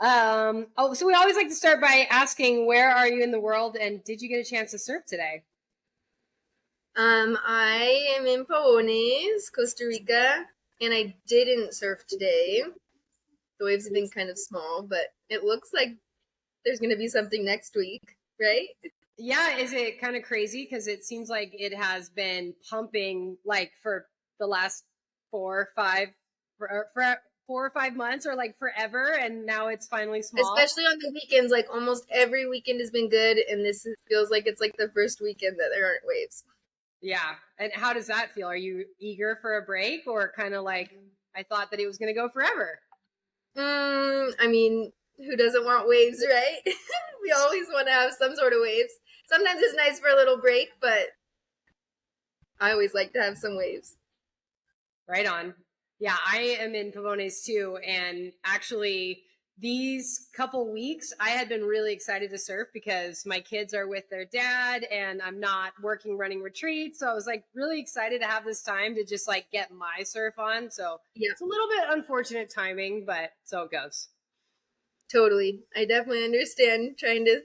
So we always like to start by asking, where are you in the world, and did you get a chance to surf today? I am in Pavones, Costa Rica, and I didn't surf today. The waves have been kind of small, but it looks like there's going to be something next week, right? Yeah, is it kind of crazy? Because it seems like it has been pumping like for the last 4 or 5, for 4 or 5 months, or like forever, and now it's finally small. Especially on the weekends, like almost every weekend has been good, and feels like it's like the first weekend that there aren't waves. Yeah, and how does that feel? Are you eager for a break, or kind of like, I thought that it was going to go forever? I mean, who doesn't want waves, right? We always want to have some sort of waves. Sometimes it's nice for a little break, but I always like to have some waves. Right on. Yeah, I am in Pavones too. And actually, these couple weeks, I had been really excited to surf because my kids are with their dad and I'm not working running retreats. So I was like really excited to have this time to just like get my surf on. So Yeah. it's a little bit unfortunate timing, but so it goes. Totally. I definitely understand trying to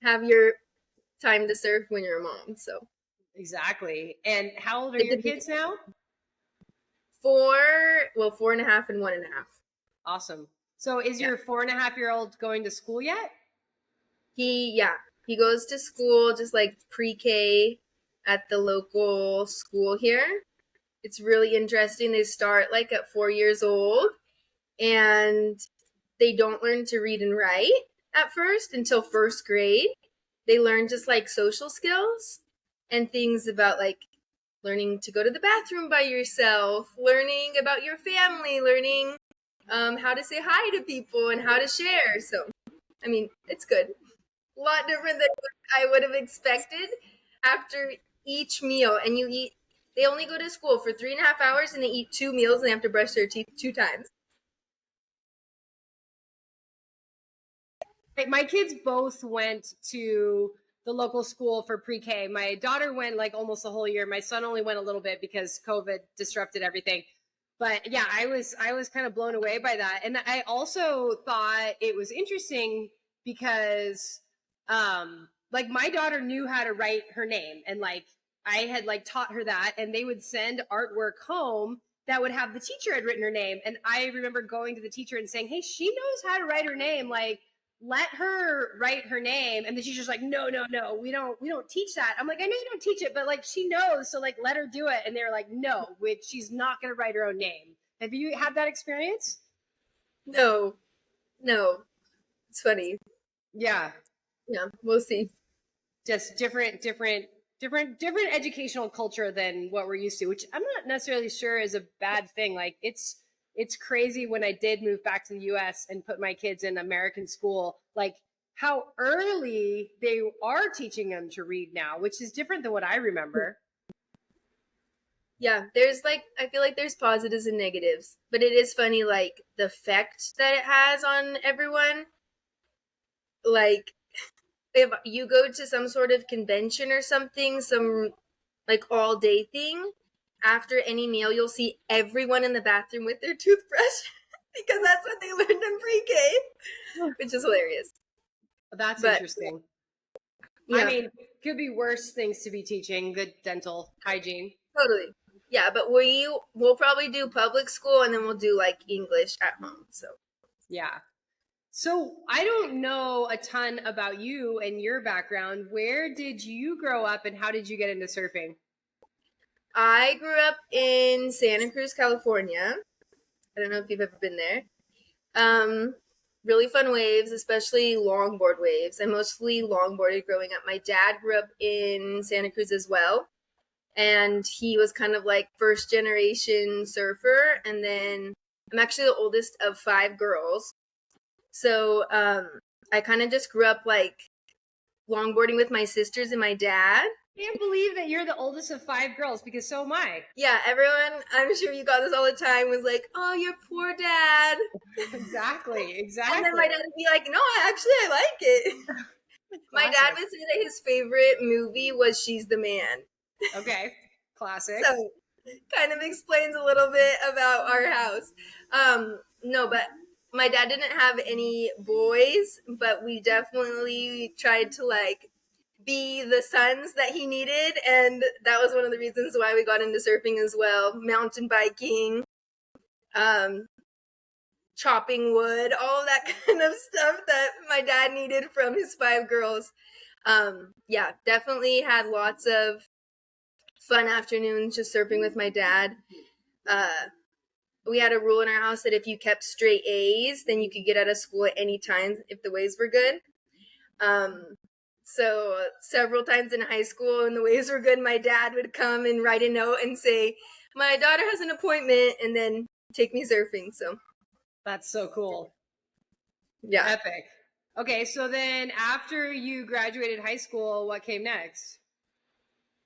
have your time to surf when you're a mom. So Exactly. And how old are at your the kids now? well, 4.5 and 1.5. Awesome. So is Yeah. your 4.5-year-old going to school yet? He goes to school just like pre-K at the local school here. It's really interesting. They start like at 4 years old, and they don't learn to read and write at first until first grade. They learn just like social skills and things about like learning to go to the bathroom by yourself, learning about your family, learning how to say hi to people and how to share. So, I mean, it's good. A lot different than what I would have expected after each meal. And they only go to school for 3.5 hours and they eat 2 meals and they have to brush their teeth 2 times. My kids both went to the local school for pre-K. My daughter went like almost the whole year. My son only went a little bit because COVID disrupted everything. But yeah, I was kind of blown away by that. And I also thought it was interesting because like my daughter knew how to write her name, and like I had like taught her that, and they would send artwork home that would have the teacher had written her name. And I remember going to the teacher and saying, "Hey, she knows how to write her name. Like, let her write her name." And the teacher's like, no, we don't teach that. I'm like, I know you don't teach it, but like she knows, so like let her do it. And they're like, no, she's not going to write her own name. Have you had that experience? No, no. It's funny. Yeah, Yeah, we'll see. just different educational culture than what we're used to, which I'm not necessarily sure is a bad thing. Like it's crazy when I did move back to the US and put my kids in American school, like how early they are teaching them to read now, which is different than what I remember. Yeah, there's like, I feel like there's positives and negatives, but it is funny, like the effect that it has on everyone. Like, if you go to some sort of convention or something, some like all day thing, after any meal, you'll see everyone in the bathroom with their toothbrush because that's what they learned in pre-K, which is hilarious. That's But interesting. I yeah, mean, could be worse things to be teaching, good dental hygiene. totally. Yeah, but we'll probably do public school and then we'll do like English at home. So Yeah. So I don't know a ton about you and your background. Where did you grow up and how did you get into surfing? I grew up in Santa Cruz, California. I don't know if you've ever been there. Um, really fun waves, especially longboard waves. I mostly longboarded growing up. My dad grew up in Santa Cruz as well, and he was kind of like first generation surfer. And then I'm actually the oldest of 5 girls, so I kind of just grew up like longboarding with my sisters and my dad. I can't believe that you're the oldest of 5 girls, because so am I. Yeah, everyone, I'm sure you got this all the time, was like, "Oh, your poor dad." Exactly, And then exactly. my dad would be like, "No, I like it." My dad Classic. would say that his favorite movie was She's the Man. Okay, classic. So kind of explains a little bit about our house. No, but my dad didn't have any boys, but we definitely tried to like be the sons that he needed, and that was one of the reasons why we got into surfing as well. Mountain biking, um, chopping wood, all of that kind of stuff that my dad needed from his 5 girls. Yeah, definitely had lots of fun afternoons just surfing with my dad. We had a rule in our house that if you kept straight A's, then you could get out of school at any time if the waves were good. So several times in high school when the waves were good, my dad would come and write a note and say, my daughter has an appointment, and then take me surfing. So That's so cool. yeah. Epic. Okay, so then after you graduated high school, what came next?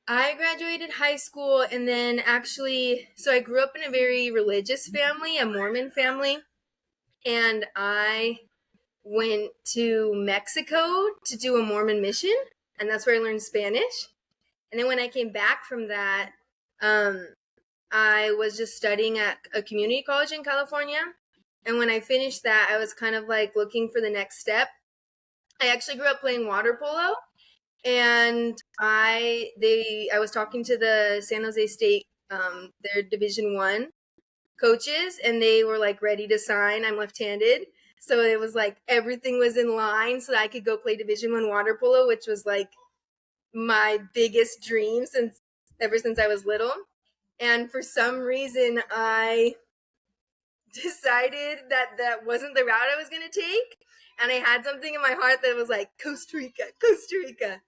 I graduated high school, and then actually, so I grew up in a very religious family, a Mormon family, and I went to Mexico to do a Mormon mission, and that's where I learned Spanish. And then when I came back from that, I was just studying at a community college in California. And when I finished that, I was kind of like looking for the next step. I actually grew up playing water polo, and I was talking to the San Jose State, their Division 1 coaches, and they were like ready to sign. I'm left-handed, so it was like everything was in line so that I could go play Division 1 water polo, which was like my biggest dream ever since I was little. And for some reason, I decided that that wasn't the route I was going to take. And I had something in my heart that was like, Costa Rica, Costa Rica.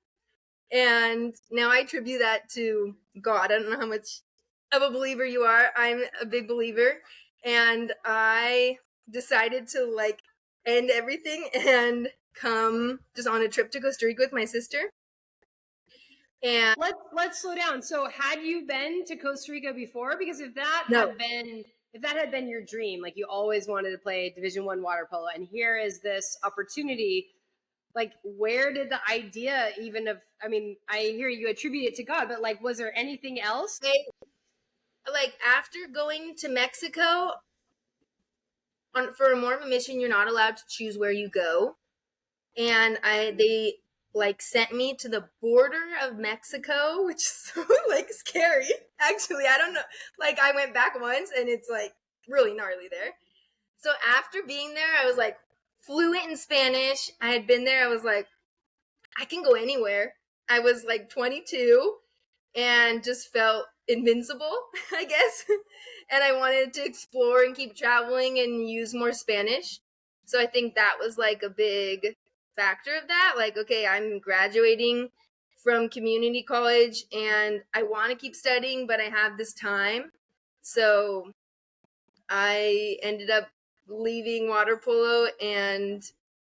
And now I attribute that to God. I don't know how much of a believer you are. I'm a big believer. And I decided to like end everything and come just on a trip to Costa Rica with my sister. And let's slow down. So had you been to Costa Rica before? Because if that had been your dream, like you always wanted to play Division 1 water polo, and here is this opportunity, like where did the idea even of, I mean, I hear you attribute it to God, but like was there anything else? Like after going to Mexico for a Mormon mission, you're not allowed to choose where you go. And they like sent me to the border of Mexico, which is so like scary. Actually, I don't know. Like I went back once and it's like really gnarly there. So after being there, I was like fluent in Spanish. I had been there. I was like, I can go anywhere. I was like 22 and just felt invincible, I guess. And I wanted to explore and keep traveling and use more Spanish. So I think that was like a big factor of that. Like, okay, I'm graduating from community college and I want to keep studying, but I have this time. So I ended up leaving water polo and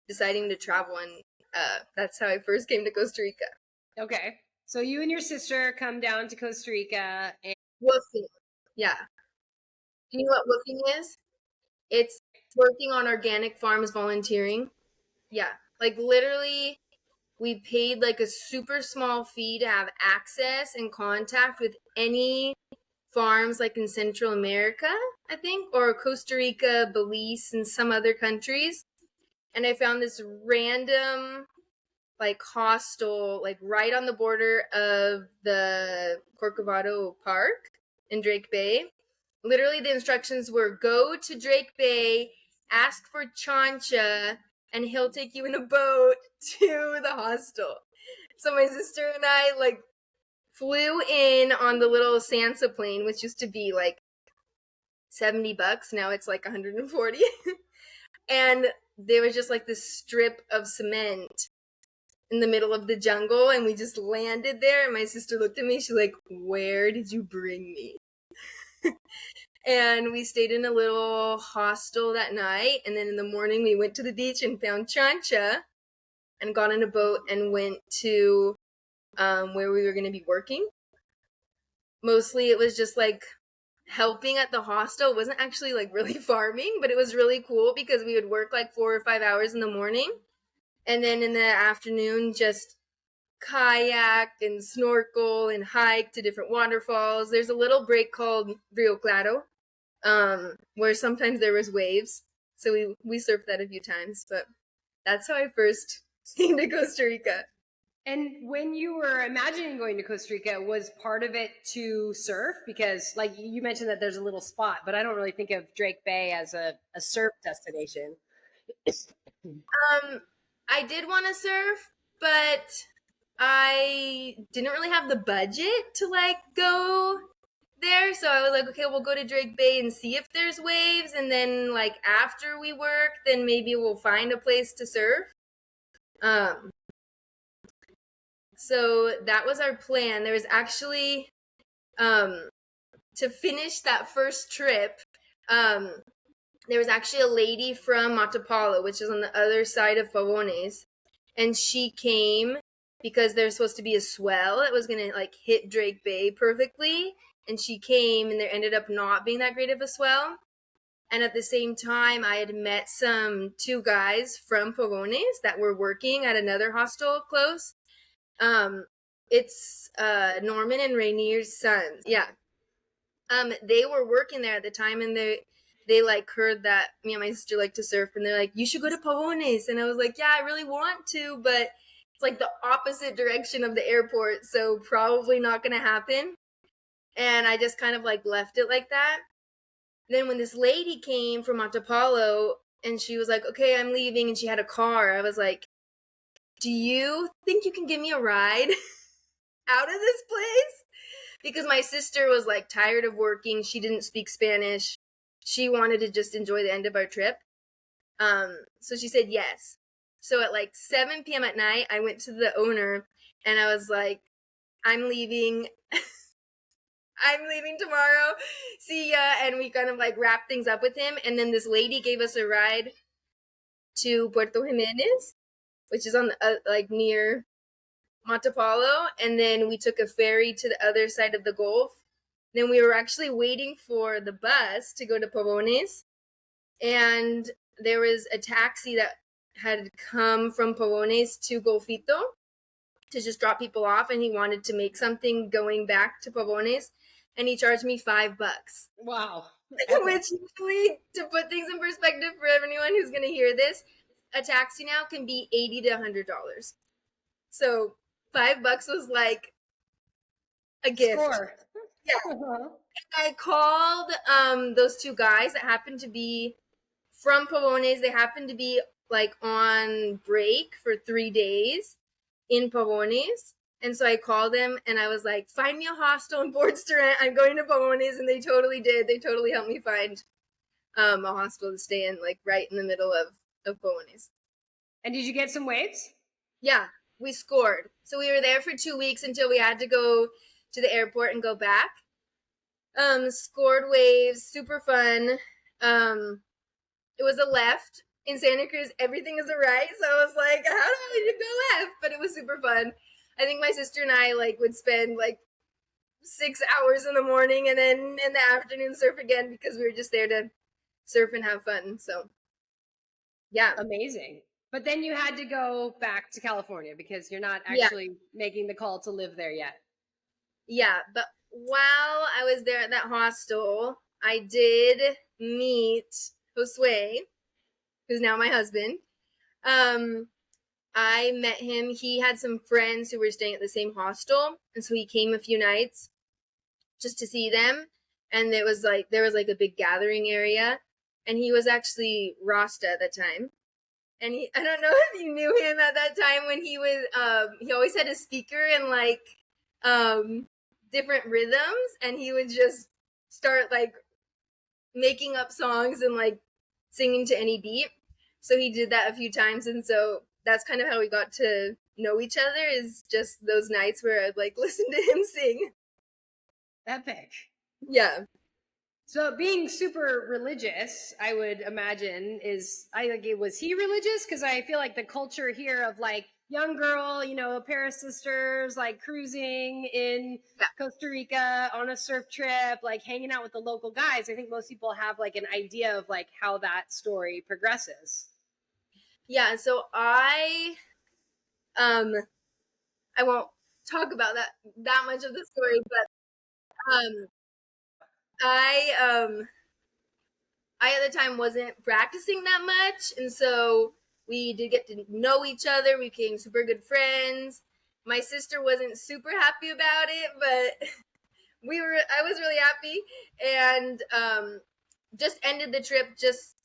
deciding to travel, and that's how I first came to Costa Rica. Okay, so you and your sister come down to Costa Rica and Woofing. Yeah. Do you know what woofing is? It's working on organic farms volunteering. Yeah. Like literally we paid like a super small fee to have access and contact with any farms like in Central America, I think, or Costa Rica, Belize, and some other countries. And I found this random like hostel like right on the border of the Corcovado Park in Drake Bay. Literally the instructions were go to Drake Bay, ask for Chancha, and he'll take you in a boat to the hostel. So my sister and I like flew in on the little Sansa plane, which used to be like $70. Now it's like 140. And there was just like this strip of cement in the middle of the jungle, and we just landed there. And my sister looked at me. She's like, "Where did you bring me?" And we stayed in a little hostel that night. And then in the morning, we went to the beach and found Chancha and got on a boat and went to where we were going to be working. Mostly it was just like helping at the hostel. It wasn't actually like really farming, but it was really cool because we would work like 4 or 5 hours in the morning. And then in the afternoon, just kayak and snorkel and hike to different waterfalls. There's a little break called Rio Claro, where sometimes there was waves. So we surfed that a few times, but that's how I first came to Costa Rica. And when you were imagining going to Costa Rica, was part of it to surf? Because, like you mentioned, that there's a little spot, but I don't really think of Drake Bay as a surf destination. I did want to surf, but I didn't really have the budget to like go there. So I was like, okay, we'll go to Drake Bay and see if there's waves. And then like after we work, then maybe we'll find a place to surf. Um, so that was our plan. There was actually, to finish that first trip, there was actually a lady from Matapalo, which is on the other side of Pavones, and she came because there's supposed to be a swell that was gonna like hit Drake Bay perfectly, and she came, and there ended up not being that great of a swell. And at the same time, I had met two guys from Pavones that were working at another hostel close. It's Norman and Rainier's sons. Yeah. They were working there at the time, and they like heard that me and my sister like to surf, and they're like, you should go to Pavones. And I was like, yeah, I really want to, but it's like the opposite direction of the airport, so probably not gonna happen. And I just kind of like left it like that. Then when this lady came from Matapalo and she was like, okay, I'm leaving, and she had a car, I was like, do you think you can give me a ride out of this place? Because my sister was like tired of working. She didn't speak Spanish. She wanted to just enjoy the end of our trip. So she said yes. So at like 7 p.m. at night, I went to the owner and I was like, I'm leaving. I'm leaving tomorrow. See ya. And we kind of like wrapped things up with him. And then this lady gave us a ride to Puerto Jimenez, which is on the like near Matapalo, and then we took a ferry to the other side of the Gulf. Then we were actually waiting for the bus to go to Pavones, and there was a taxi that had come from Pavones to Golfito to just drop people off, and he wanted to make something going back to Pavones, and he charged me $5. Wow. Which usually, to put things in perspective for anyone who's going to hear this, a taxi now can be $80 to $100. So $5 was like a gift. Score. Yeah. Uh-huh. I called those two guys that happened to be from Pavones. They happened to be like on break for 3 days in Pavones. And so I called them and I was like, find me a hostel in Port Durant. I'm going to Pavones. And they totally did. They totally helped me find a hostel to stay in, like right in the middle of Pavones. And did you get some waves? Yeah, we scored. So we were there for 2 weeks until we had to go to the airport and go back. Scored waves, super fun. It was a left. In Santa Cruz, everything is a right. So I was like, how do I go left? But it was super fun. I think my sister and I like would spend like 6 hours in the morning and then in the afternoon surf again because we were just there to surf and have fun. So yeah. Amazing. But then you had to go back to California because you're not actually making the call to live there yet. Yeah, but while I was there at that hostel, I did meet Josue, who's now my husband. I met him. He had some friends who were staying at the same hostel, and so he came a few nights just to see them. And there was like a big gathering area, and he was actually Rasta at the time. And I don't know if you knew him at that time when he was, he always had a speaker and like, different rhythms, and he would just start like making up songs and like singing to any beat. So he did that a few times, and so that's kind of how we got to know each other, is just those nights where I'd like listen to him sing. Epic. Yeah. So being super religious, I would imagine, was he religious? Because I feel like the culture here of like young girl, a pair of sisters, like cruising in Costa Rica on a surf trip, like hanging out with the local guys. I think most people have like an idea of like how that story progresses. Yeah. So I won't talk about that much of the story, but I I at the time wasn't practicing that much, and so we did get to know each other. We became super good friends. My sister wasn't super happy about it, but I was really happy, and just ended the trip just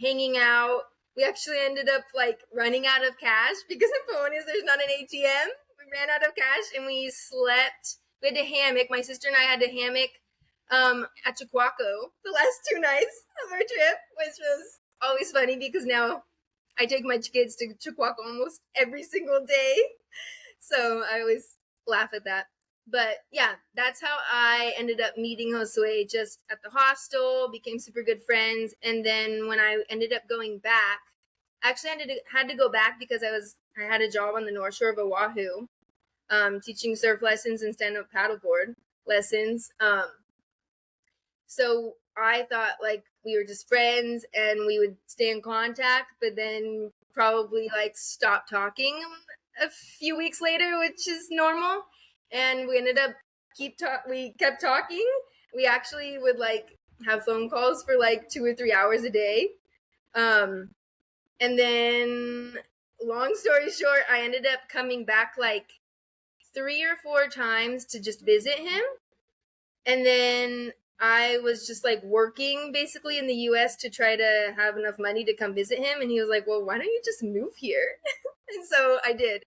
hanging out. We actually ended up like running out of cash because in Pavones there's not an ATM. We ran out of cash and we slept. We had to hammock. My sister and I had to hammock at Chihuahua the last 2 nights of our trip, which was always funny because now I take my kids to Chihuahua almost every single day. So I always laugh at that. But yeah, that's how I ended up meeting Josue, just at the hostel, became super good friends. And then when I ended up going back, actually had to go back because I had a job on the North Shore of Oahu, teaching surf lessons and stand-up paddleboard lessons. So I thought like we were just friends and we would stay in contact, but then probably like stop talking a few weeks later, which is normal. And we ended up we kept talking. We actually would like have phone calls for like 2 or 3 hours a day. And then long story short, I ended up coming back like 3 or 4 times to just visit him. And then I was just like working basically in the US to try to have enough money to come visit him. And he was like, well, why don't you just move here? And so I did.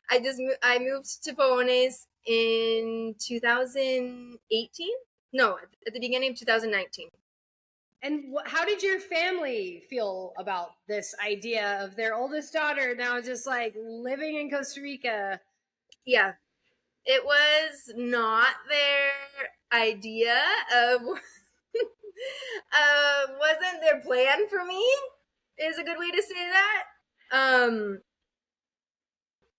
I moved to Pavones in 2018. No, at the beginning of 2019. And how did your family feel about this idea of their oldest daughter now just like living in Costa Rica? Yeah, it was not their idea of, wasn't their plan for me, is a good way to say that.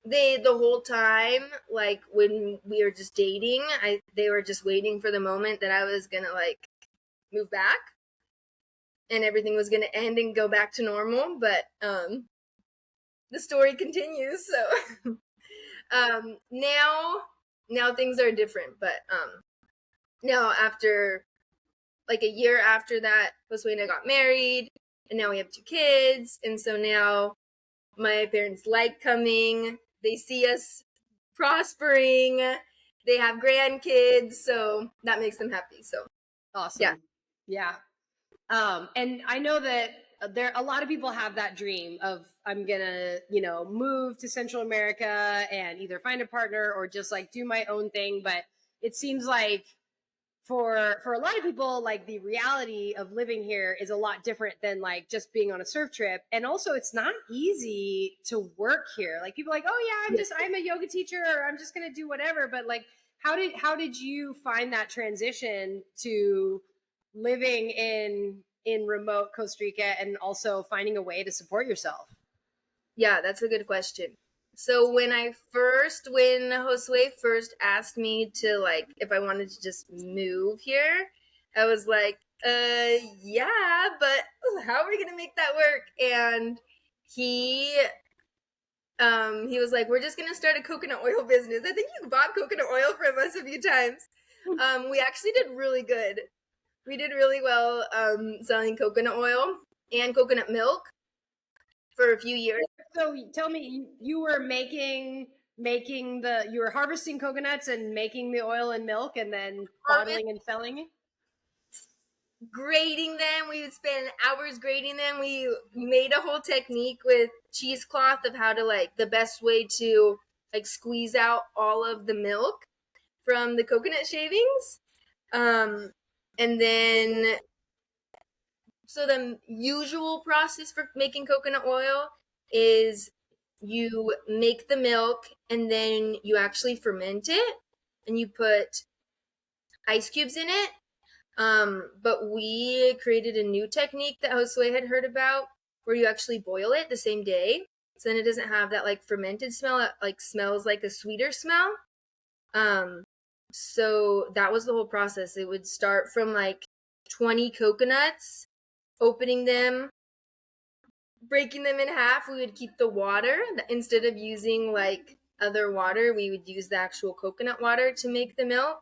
The whole time, like when we were just dating, they were just waiting for the moment that I was gonna like move back and everything was gonna end and go back to normal. But the story continues. So now things are different. But now after like a year after that, Josue and I got married, and now we have 2 kids, and so now my parents like coming. They see us prospering. They have grandkids, so that makes them happy. So awesome. Yeah. And I know that a lot of people have that dream of I'm gonna, move to Central America and either find a partner or just like do my own thing. But it seems like for a lot of people, like the reality of living here is a lot different than like just being on a surf trip. And also it's not easy to work here. Like people are like, oh yeah, I'm a yoga teacher, or I'm just gonna do whatever. But like how did you find that transition to living in remote Costa Rica and also finding a way to support yourself? Yeah, that's a good question. So when Josue first asked me to like if I wanted to just move here, I was like, yeah, but how are we gonna make that work? And he was like, we're just gonna start a coconut oil business. I think you bought coconut oil from us a few times. We actually did really good. We did really well selling coconut oil and coconut milk for a few years. So tell me, you were making you were harvesting coconuts and making the oil and milk and then bottling and selling? Grading them. We would spend hours grading them. We made a whole technique with cheesecloth of how to like the best way to like squeeze out all of the milk from the coconut shavings. And then so the usual process for making coconut oil is you make the milk and then you actually ferment it and you put ice cubes in it. But we created a new technique that Josue had heard about where you actually boil it the same day. So then it doesn't have that like fermented smell. It like smells like a sweeter smell. So that was the whole process. It would start from like 20 coconuts, opening them, breaking them in half. We would keep the water. Instead of using like other water, we would use the actual coconut water to make the milk,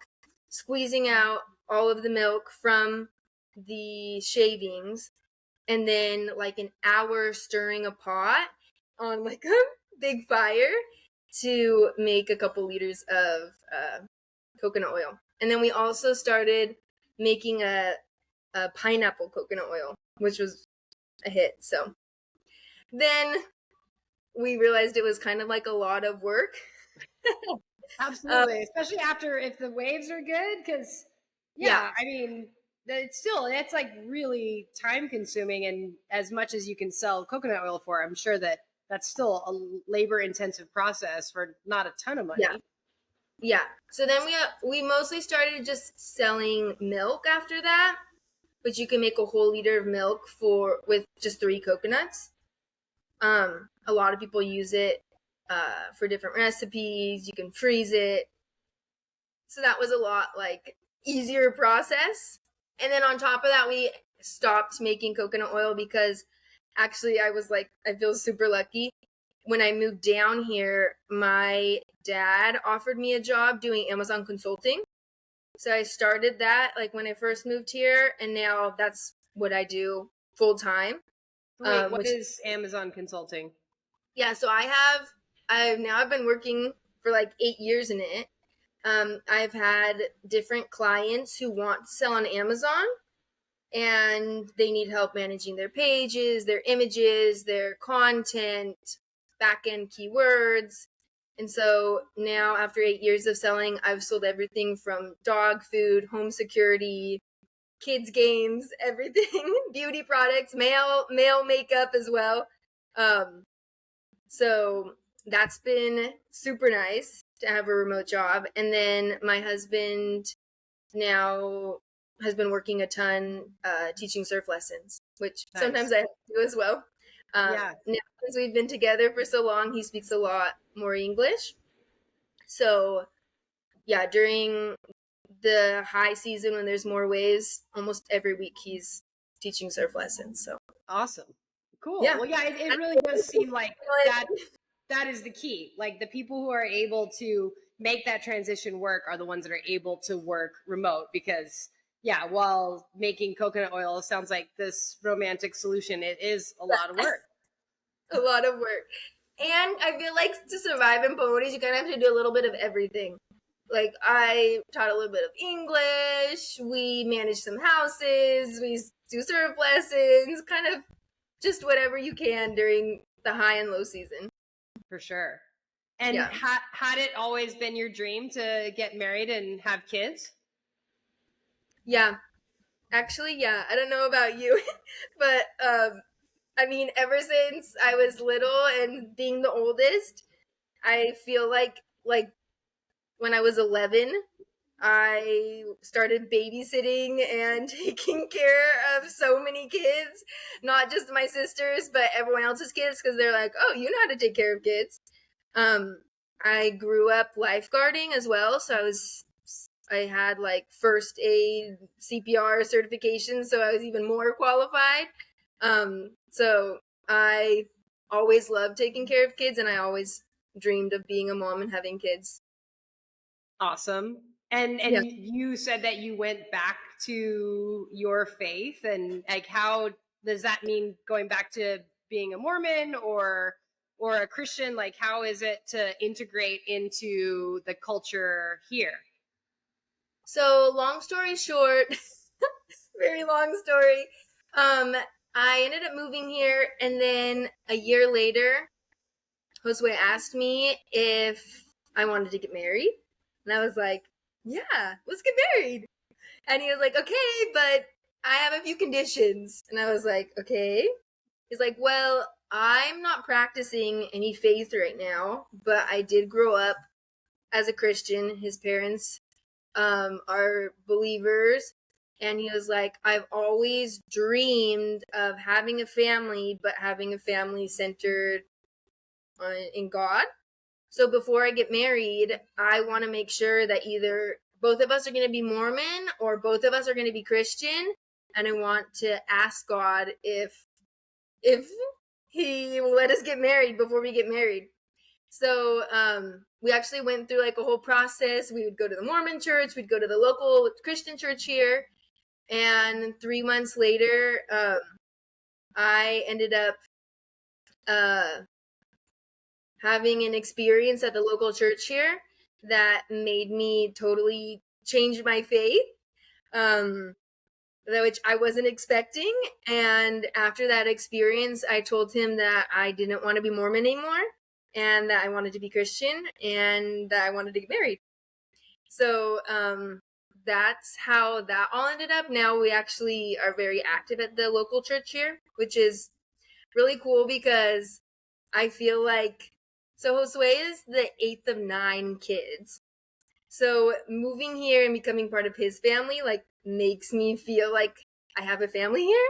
squeezing out all of the milk from the shavings, and then like an hour stirring a pot on like a big fire to make a couple liters of coconut oil. And then we also started making a pineapple coconut oil, which was a hit. So then we realized it was kind of like a lot of work. Absolutely, especially after if the waves are good, because yeah, I mean, it's like really time consuming, and as much as you can sell coconut oil for, I'm sure that that's still a labor intensive process for not a ton of money. Yeah. So then we mostly started just selling milk after that, but you can make a whole liter of milk with just 3 coconuts. A lot of people use it for different recipes. You can freeze it. So that was a lot like easier process. And then on top of that, we stopped making coconut oil because actually I feel super lucky. When I moved down here, my dad offered me a job doing Amazon consulting. So I started that like when I first moved here, and now that's what I do full time. Wait, what is Amazon consulting? Yeah, so I've been working for like 8 years in it. I've had different clients who want to sell on Amazon, and they need help managing their pages, their images, their content, back-end keywords. And so now after 8 years of selling, I've sold everything from dog food, home security, kids games, everything, beauty products, male makeup as well. So that's been super nice to have a remote job. And then my husband now has been working a ton teaching surf lessons, which sometimes I have to do as well. Now, since we've been together for so long, he speaks a lot more English. So yeah, during the high season when there's more waves, almost every week he's teaching surf lessons. So awesome. Cool. Yeah. Well, yeah, it really does seem like that is the key. Like the people who are able to make that transition work are the ones that are able to work remote, because yeah, while making coconut oil sounds like this romantic solution, it is a lot of work. A lot of work. And I feel like to survive in Pavones, you kind of have to do a little bit of everything. Like I taught a little bit of English, we managed some houses, we do surf lessons, kind of just whatever you can during the high and low season. For sure. And had it always been your dream to get married and have kids? Yeah. Actually, yeah. I don't know about you, but I mean, ever since I was little and being the oldest, I feel like when I was 11, I started babysitting and taking care of so many kids, not just my sisters, but everyone else's kids, because they're like, oh, you know how to take care of kids. I grew up lifeguarding as well, so I had like first aid CPR certification, so I was even more qualified. So I always loved taking care of kids, and I always dreamed of being a mom and having kids. Awesome. And you said that you went back to your faith, and like how does that mean, going back to being a Mormon or a Christian? Like how is it to integrate into the culture here? So long story short, very long story. I ended up moving here, and then a year later, Josue asked me if I wanted to get married. And I was like, yeah, let's get married. And he was like, okay, but I have a few conditions. And I was like, okay. He's like, well, I'm not practicing any faith right now, but I did grow up as a Christian. His parents are believers. And he was like, I've always dreamed of having a family, but having a family centered in God. So before I get married, I want to make sure that either both of us are going to be Mormon or both of us are going to be Christian. And I want to ask God if he will let us get married before we get married. So we actually went through like a whole process. We would go to the Mormon church, we'd go to the local Christian church here, And 3 months later, I ended up having an experience at the local church here that made me totally change my faith, which I wasn't expecting. And after that experience, I told him that I didn't want to be Mormon anymore, and that I wanted to be Christian, and that I wanted to get married. So that's how that all ended up. Now we actually are very active at the local church here, which is really cool because I feel like, so Josue is the 8th of 9 kids. So moving here and becoming part of his family like makes me feel like I have a family here.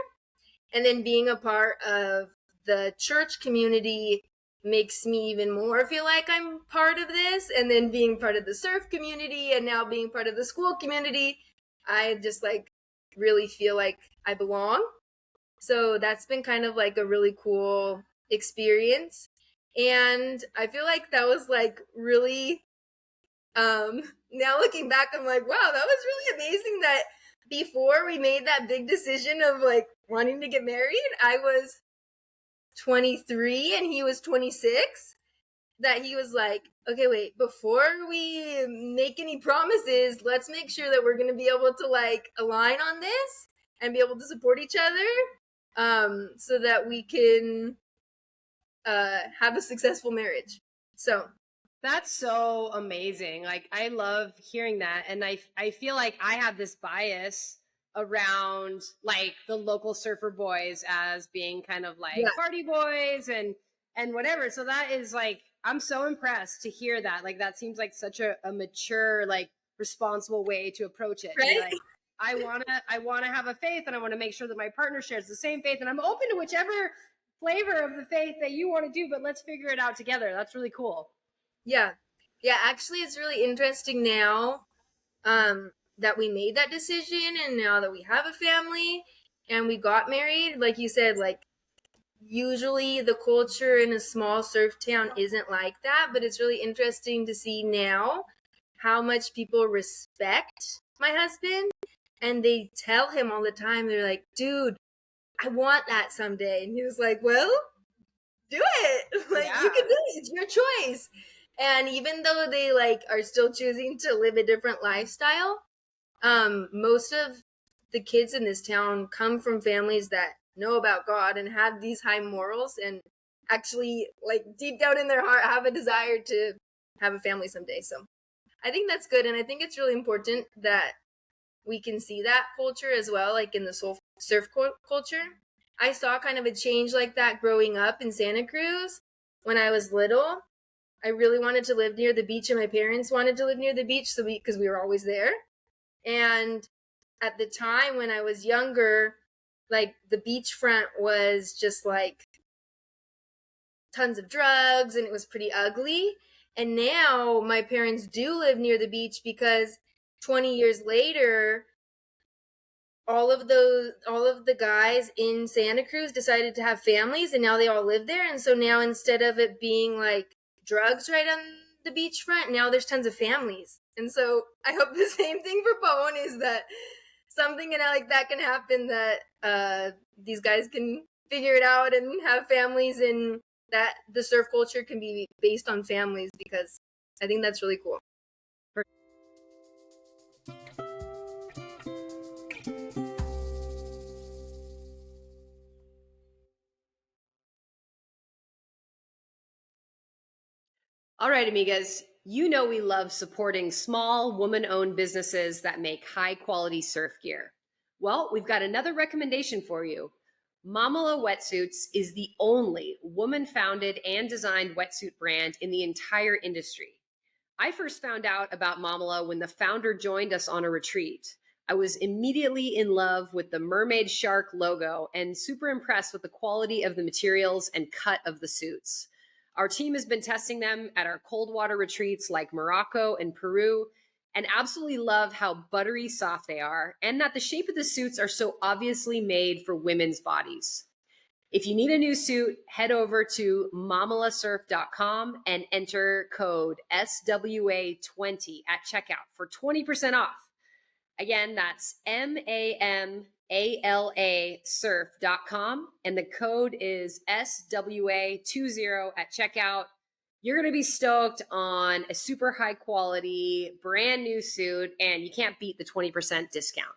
And then being a part of the church community makes me even more feel like I'm part of this. And then being part of the surf community and now being part of the school community, I just like really feel like I belong. So that's been kind of like a really cool experience. And I feel like that was like really, now looking back, I'm like, wow, that was really amazing that before we made that big decision of like wanting to get married, I was 23 and he was 26. That he was like, okay, wait, before we make any promises, let's make sure that we're going to be able to like align on this and be able to support each other, so that we can have a successful marriage. So That's so amazing. Like, I love hearing that. And I feel like I have this bias around like the local surfer boys as being kind of like party boys and whatever. So that is like, I'm so impressed to hear that. Like, that seems like such a mature, like responsible way to approach it. right? Like, I wanna have a faith, and I want to make sure that my partner shares the same faith, and I'm open to whichever flavor of the faith that you want to do, but let's figure it out together. That's really cool. Yeah. Actually, it's really interesting now, that we made that decision, and now that we have a family and we got married. Like you said, like usually the culture in a small surf town isn't like that, but it's really interesting to see now how much people respect my husband, and they tell him all the time, they're like, dude, I want that someday. And he was like, well, do it. Like, you can do it. It's your choice. And even though they like are still choosing to live a different lifestyle, most of the kids in this town come from families that know about God and have these high morals, and actually like deep down in their heart have a desire to have a family someday. So I think that's good. And I think it's really important that we can see that culture as well, like in the surf culture. I saw kind of a change like that growing up in Santa Cruz when I was little. I really wanted to live near the beach, and my parents wanted to live near the beach, so because we were always there. And at the time when I was younger, like the beachfront was just like tons of drugs, and it was pretty ugly. And now my parents do live near the beach because 20 years later, all of the guys in Santa Cruz decided to have families, and now they all live there. And so now, instead of it being like drugs right on the beachfront, now there's tons of families. And so I hope the same thing for Pavones, that something like that can happen, that these guys can figure it out and have families, and that the surf culture can be based on families, because I think that's really cool. All right, amigas, you know we love supporting small woman-owned businesses that make high-quality surf gear. Well, we've got another recommendation for you. Mamala Wetsuits is the only woman-founded and designed wetsuit brand in the entire industry. I first found out about Mamala when the founder joined us on a retreat. I was immediately in love with the mermaid shark logo and super impressed with the quality of the materials and cut of the suits. Our team has been testing them at our cold water retreats like Morocco and Peru, and absolutely love how buttery soft they are, and that the shape of the suits are so obviously made for women's bodies. If you need a new suit, head over to mamalasurf.com and enter code SWA20 at checkout for 20% off. Again, that's MAMALA surf.com. And the code is SWA20 at checkout. You're going to be stoked on a super high quality, brand new suit, and you can't beat the 20% discount.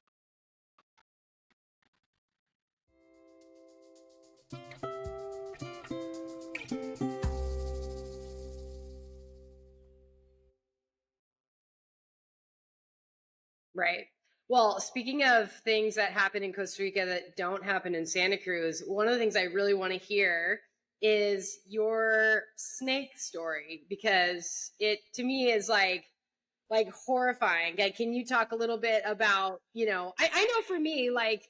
Right. Well, speaking of things that happen in Costa Rica that don't happen in Santa Cruz, one of the things I really want to hear is your snake story, because it to me is like horrifying. Like, can you talk a little bit about, I know for me, like,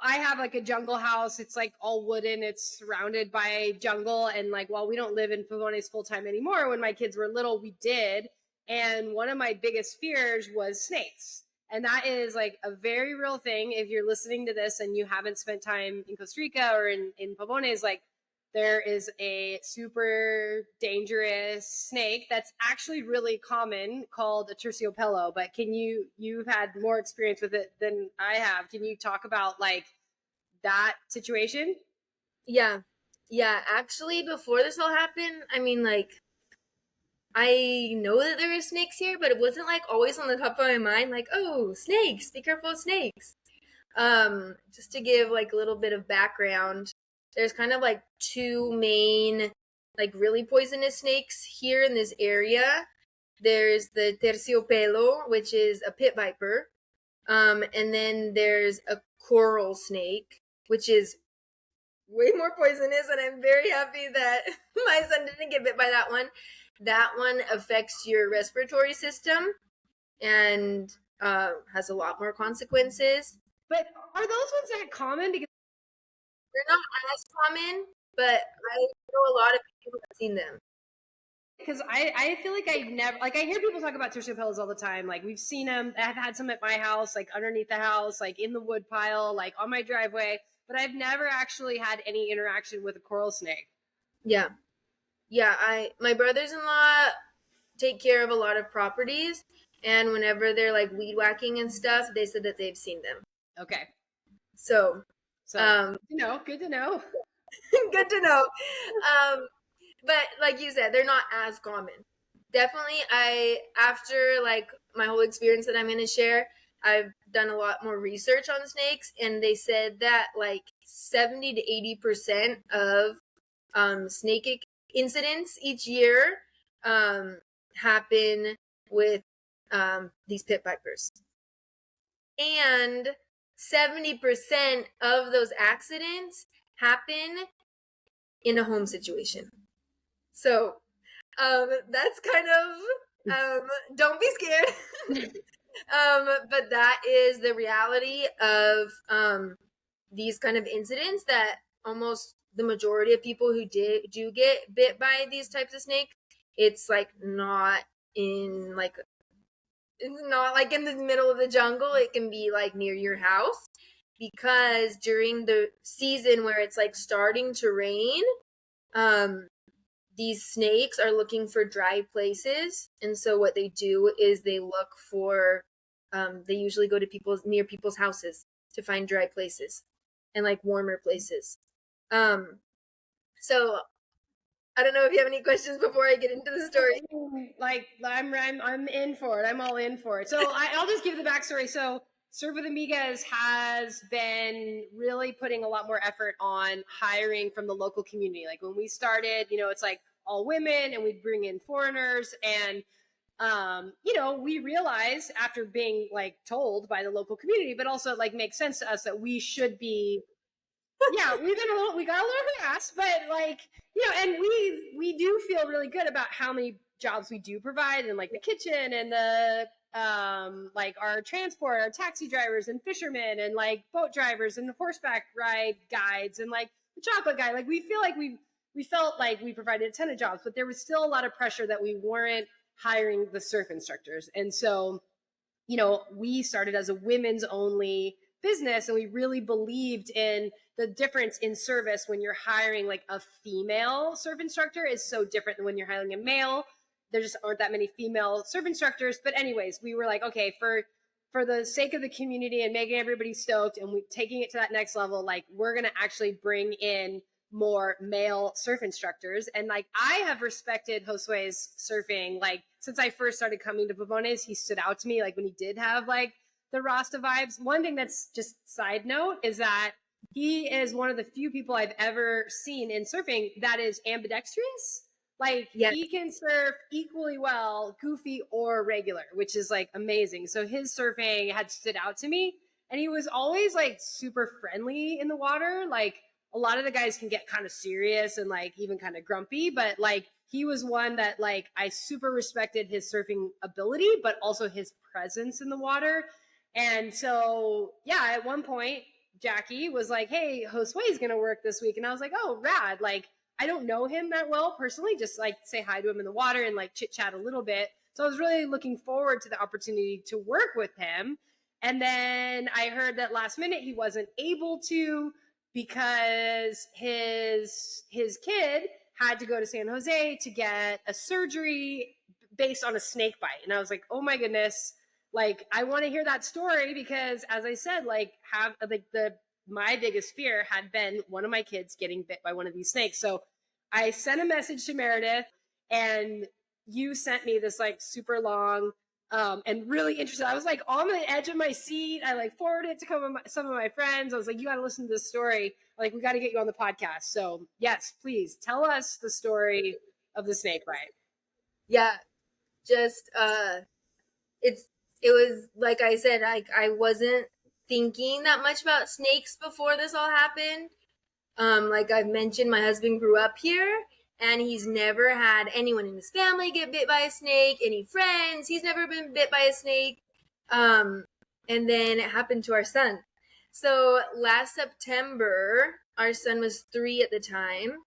I have like a jungle house. It's like all wooden. It's surrounded by jungle. And like, while we don't live in Pavones full time anymore, when my kids were little, we did. And one of my biggest fears was snakes. And that is like a very real thing. If you're listening to this and you haven't spent time in Costa Rica or in Pavones, like, there is a super dangerous snake that's actually really common called a terciopelo. But you've had more experience with it than I have. Can you talk about like that situation? Yeah. Actually, before this all happened, I mean, like, I know that there are snakes here, but it wasn't like always on the top of my mind, like, oh, snakes, be careful of snakes. Just to give like a little bit of background, there's kind of like two main, like, really poisonous snakes here in this area. There's the terciopelo, which is a pit viper. And then there's a coral snake, which is way more poisonous, and I'm very happy that my son didn't get bit by that one. That one affects your respiratory system and has a lot more consequences. But are those ones that common? Because they're not as common, but I know a lot of people have seen them. Because I feel like I never, like, I hear people talk about terciopelos all the time. Like, we've seen them. I've had some at my house, like underneath the house, like in the wood pile, like on my driveway. But I've never actually had any interaction with a coral snake. Yeah. My brothers-in-law take care of a lot of properties, and whenever they're like weed whacking and stuff, they said that they've seen them. Okay. So good to know. Good to know. But like you said, they're not as common. Definitely, after like my whole experience that I'm going to share, I've done a lot more research on snakes, and they said that like 70 to 80% of snake incidents each year happen with these pit vipers. And 70% of those accidents happen in a home situation. So that's kind of don't be scared. But that is the reality of these kind of incidents, that almost the majority of people who do get bit by these types of snakes, it's not in the middle of the jungle. It can be like near your house, because during the season where it's like starting to rain, these snakes are looking for dry places. And so what they do is they look for, they usually go to near people's houses to find dry places and like warmer places. So I don't know if you have any questions before I get into the story. Like, I'm in for it. I'm all in for it. So I'll just give the backstory. So Surf with Amigas has been really putting a lot more effort on hiring from the local community. Like, when we started, it's like all women, and we'd bring in foreigners. And, we realized, after being like told by the local community, but also like makes sense to us, that we should be, we got a little harassed, but like, and we do feel really good about how many jobs we do provide, and like the kitchen, and the like our transport, our taxi drivers and fishermen, and like boat drivers and horseback ride guides, and like the chocolate guy. Like, we feel like we felt like we provided a ton of jobs, but there was still a lot of pressure that we weren't hiring the surf instructors. And so, we started as a women's only business, and we really believed in the difference in service when you're hiring like a female surf instructor is so different than when you're hiring a male. There just aren't that many female surf instructors. But anyways, we were like, okay, for for the sake of the community and making everybody stoked and taking it to that next level, like we're going to actually bring in more male surf instructors. And like I have respected Josue's surfing. Like since I first started coming to Pavones, he stood out to me. Like when he did have like the Rasta vibes. One thing that's just side note is that he is one of the few people I've ever seen in surfing that is ambidextrous. Like Yes. he can surf equally well, goofy or regular, which is like amazing. So his surfing had stood out to me, and he was always like super friendly in the water. Like a lot of the guys can get kind of serious and like even kind of grumpy, but like he was one that like I super respected his surfing ability, but also his presence in the water. And so yeah, at one point Jackie was like, "Hey, Josue's gonna work this week," and I was like, "Oh, rad!" Like I don't know him that well personally, just like say hi to him in the water and like chit chat a little bit. So I was really looking forward to the opportunity to work with him. And then I heard that last minute he wasn't able to because his kid had to go to San Jose to get a surgery based on a snake bite. And I was like, "Oh my goodness." Like I want to hear that story because as I said, like have like the my biggest fear had been one of my kids getting bit by one of these snakes. So I sent a message to Meredith, and you sent me this like super long and really interesting. I was like on the edge of my seat. I like forwarded it to some of my friends. I was like, "You got to listen to this story. Like, we got to get you on the podcast." So yes, please tell us the story of the snake bite. Yeah, just it was like I said, like I wasn't thinking that much about snakes before this all happened. Like I've mentioned, my husband grew up here and he's never had anyone in his family get bit by a snake, any friends. He's never been bit by a snake. And then it happened to our son. So last September, our son was 3 at the time.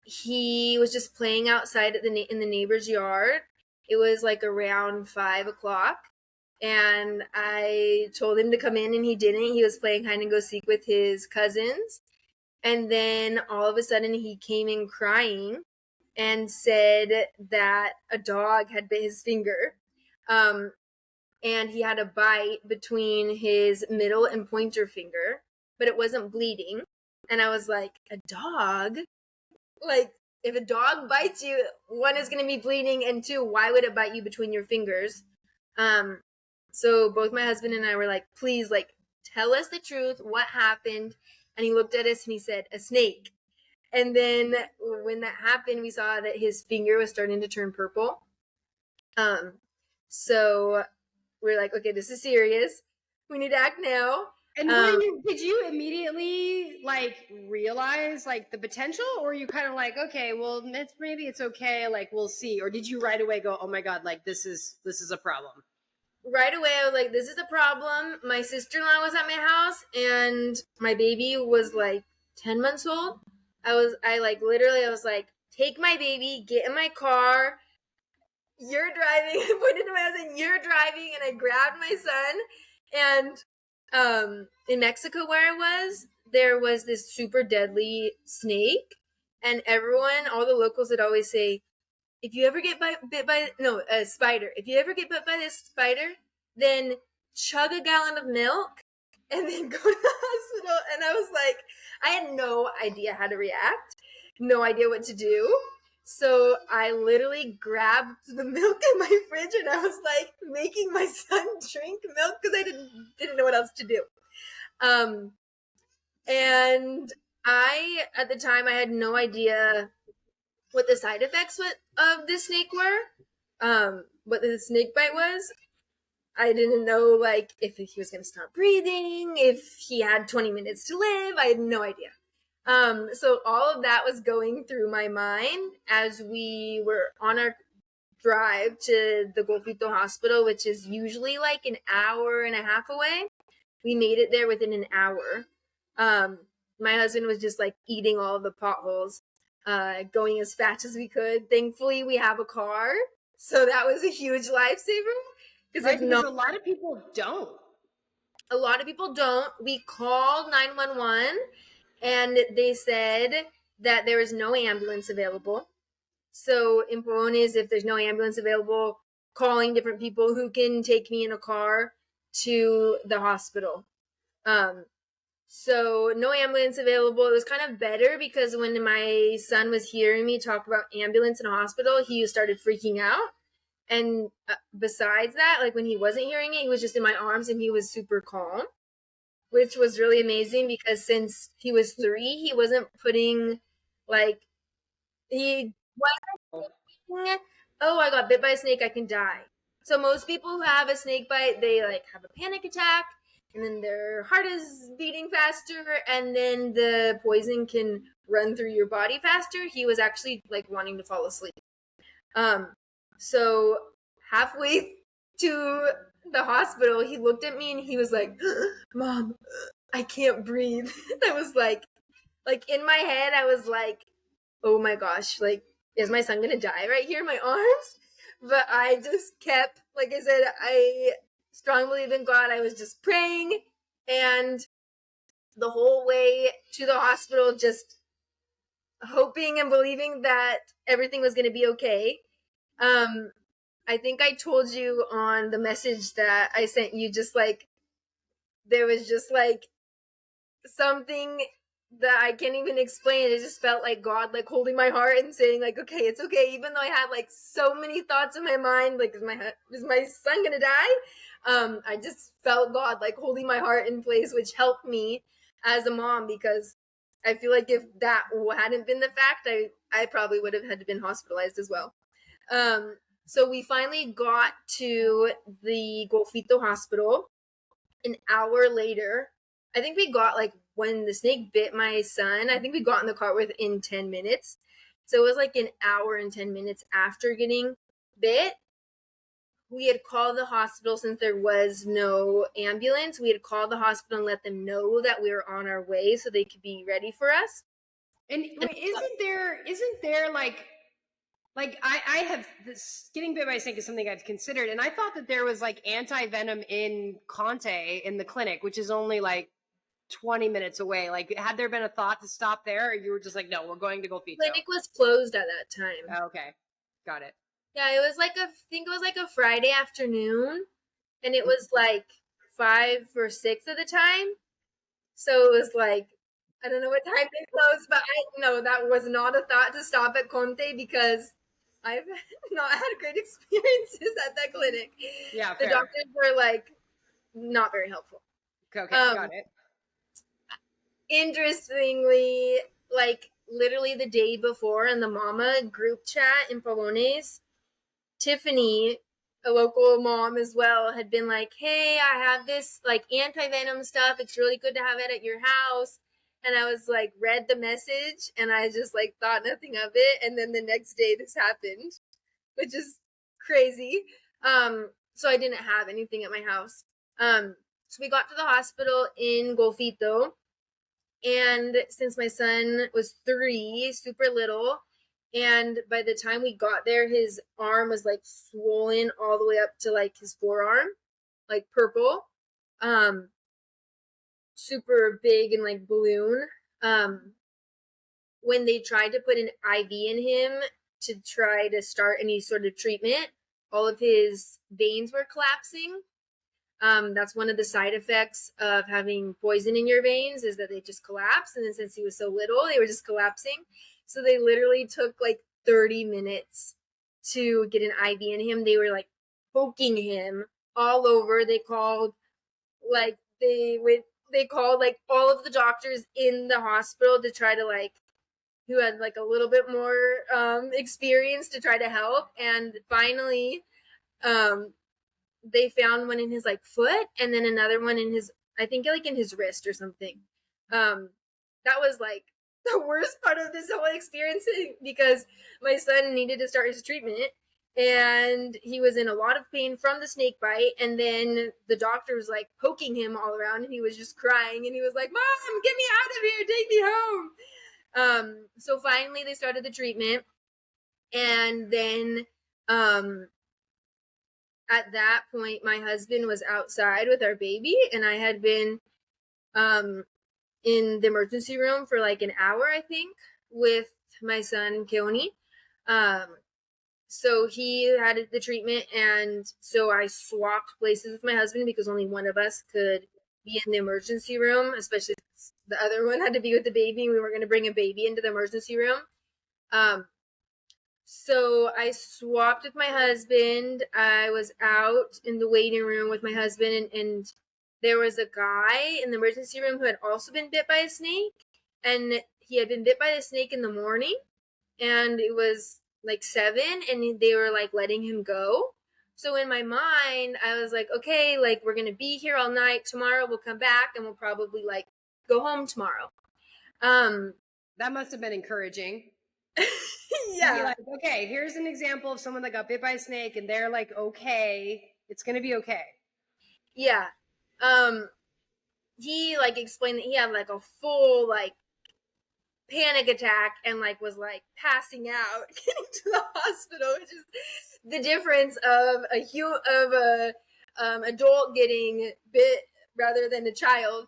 He was just playing outside in the neighbor's yard. It was like around 5 o'clock. And I told him to come in and he didn't. He was playing hide and go seek with his cousins. And then all of a sudden he came in crying and said that a dog had bit his finger. And he had a bite between his middle and pointer finger, but it wasn't bleeding. And I was like, a dog? Like, if a dog bites you, one is going to be bleeding, and two, why would it bite you between your fingers? So both my husband and I were like, please, like, tell us the truth. What happened? And he looked at us and he said, a snake. And then when that happened, we saw that his finger was starting to turn purple. So we're like, okay, this is serious. We need to act now. And did you immediately like realize like the potential, or you kind of like, okay, well, maybe it's okay, like we'll see, or did you right away go, oh my god, like this is a problem? Right away, I was like, this is a problem. My sister-in-law was at my house, and my baby was like 10 months old. I was like, take my baby, get in my car. You're driving. I pointed to my husband, you're driving, and I grabbed my son. And in Mexico where I was, there was this super deadly snake, and everyone, all the locals would always say, if you ever get bit by a spider, if you ever get bit by this spider, then chug a gallon of milk and then go to the hospital. And I was like, I had no idea how to react, no idea what to do. So I literally grabbed the milk in my fridge and I was like making my son drink milk because I didn't know what else to do. And at the time, I had no idea what the side effects of this snake were, what the snake bite was. I didn't know, like, if he was going to stop breathing, if he had 20 minutes to live. I had no idea. So all of that was going through my mind as we were on our drive to the Golfito Hospital, which is usually like an hour and a half away. We made it there within an hour. My husband was just like eating all of the potholes, going as fast as we could. Thankfully, we have a car, so that was a huge lifesaver. Right, because a lot of people don't. A lot of people don't. We called 911, and they said that there was no ambulance available. So in Pavones, if there's no ambulance available, calling different people who can take me in a car to the hospital. So no ambulance available. It was kind of better because when my son was hearing me talk about ambulance in a hospital, he started freaking out. And besides that, like when he wasn't hearing it, he was just in my arms and he was super calm, which was really amazing because since he was 3, he wasn't putting like, he wasn't thinking, oh, I got bit by a snake, I can die. So most people who have a snake bite, they like have a panic attack and then their heart is beating faster and then the poison can run through your body faster. He was actually like wanting to fall asleep. So halfway to the hospital, he looked at me and he was like, Mom, I can't breathe. I was like in my head, I was like, oh my gosh, like, is my son gonna die right here in my arms? But I just kept, like I said, I strongly believe in God. I was just praying, and the whole way to the hospital, just hoping and believing that everything was gonna be okay. I think I told you on the message that I sent you, just like, there was just like something that I can't even explain. It just felt like God like holding my heart and saying like, okay, it's okay. Even though I had like so many thoughts in my mind, like, is my son gonna die? I just felt God like holding my heart in place, which helped me as a mom, because I feel like if that hadn't been the fact, I probably would have had to been hospitalized as well. So we finally got to the Golfito hospital an hour later. I think we got like, when the snake bit my son, I think we got in the car within 10 minutes. So it was like an hour and 10 minutes after getting bit. We had called the hospital since there was no ambulance. We had called the hospital and let them know that we were on our way so they could be ready for us. And isn't there like I have this, getting bit by a snake is something I've considered, and I thought that there was like anti-venom in Conte in the clinic, which is only like 20 minutes away. Like, had there been a thought to stop there, or you were just like, no, we're going to Golfito? The clinic was closed at that time. Oh, okay, got it. Yeah, it was like I think it was like a Friday afternoon, and it was like 5 or 6 at the time. So it was like, I don't know what time they closed, but that was not a thought to stop at Conte, because I've not had great experiences at that clinic. Yeah, the fair. doctors were like not very helpful. Okay, got it. Interestingly, like literally the day before in the mama group chat in Pavones, Tiffany, a local mom as well, had been like, hey, I have this like anti-venom stuff. It's really good to have it at your house. And I was like, read the message and I just like thought nothing of it. And then the next day this happened, which is crazy. So I didn't have anything at my house. So we got to the hospital in Golfito. And since my son was 3, super little, and by the time we got there, his arm was like swollen all the way up to like his forearm, like purple, super big and like balloon. When they tried to put an IV in him to try to start any sort of treatment, all of his veins were collapsing. That's one of the side effects of having poison in your veins, is that they just collapse. And then since he was so little, they were just collapsing. So they literally took like 30 minutes to get an IV in him. They were like poking him all over. They called like all of the doctors in the hospital to try to like, who had like a little bit more experience to try to help. And finally, they found one in his like foot and then another one in his, I think like in his wrist or something. That was like the worst part of this whole experience, because my son needed to start his treatment and he was in a lot of pain from the snake bite. And then the doctor was like poking him all around and he was just crying and he was like, Mom, get me out of here, take me home. So finally they started the treatment, and then at that point, my husband was outside with our baby, and I had been in the emergency room for like an hour, I think, with my son, Keone. So he had the treatment, and so I swapped places with my husband because only one of us could be in the emergency room, especially the other one had to be with the baby, and we were going to bring a baby into the emergency room. So I swapped with my husband. I was out in the waiting room with my husband, and there was a guy in the emergency room who had also been bit by a snake, and he had been bit by the snake in the morning, and it was like 7, and they were like letting him go. So in my mind, I was like, okay, like we're gonna be here all night. Tomorrow we'll come back, and we'll probably like go home tomorrow. That must have been encouraging. Yeah. Be like, okay, here's an example of someone that got bit by a snake, and they're like, okay, it's gonna be okay. Yeah. He like explained that he had like a full like panic attack and like was like passing out getting to the hospital, which is the difference of a adult getting bit rather than a child.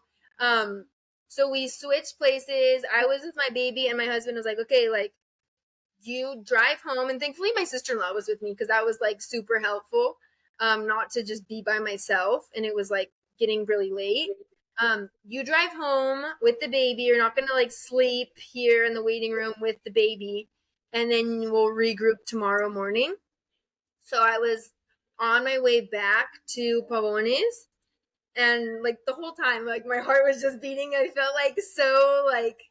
So we switched places. I was with my baby, and my husband was like, okay, like you drive home. And thankfully my sister-in-law was with me because that was like super helpful, not to just be by myself, and it was like getting really late. You drive home with the baby. You're not gonna like sleep here in the waiting room with the baby, and then we'll regroup tomorrow morning. So I was on my way back to Pavones, and like the whole time, like my heart was just beating. I felt like so like,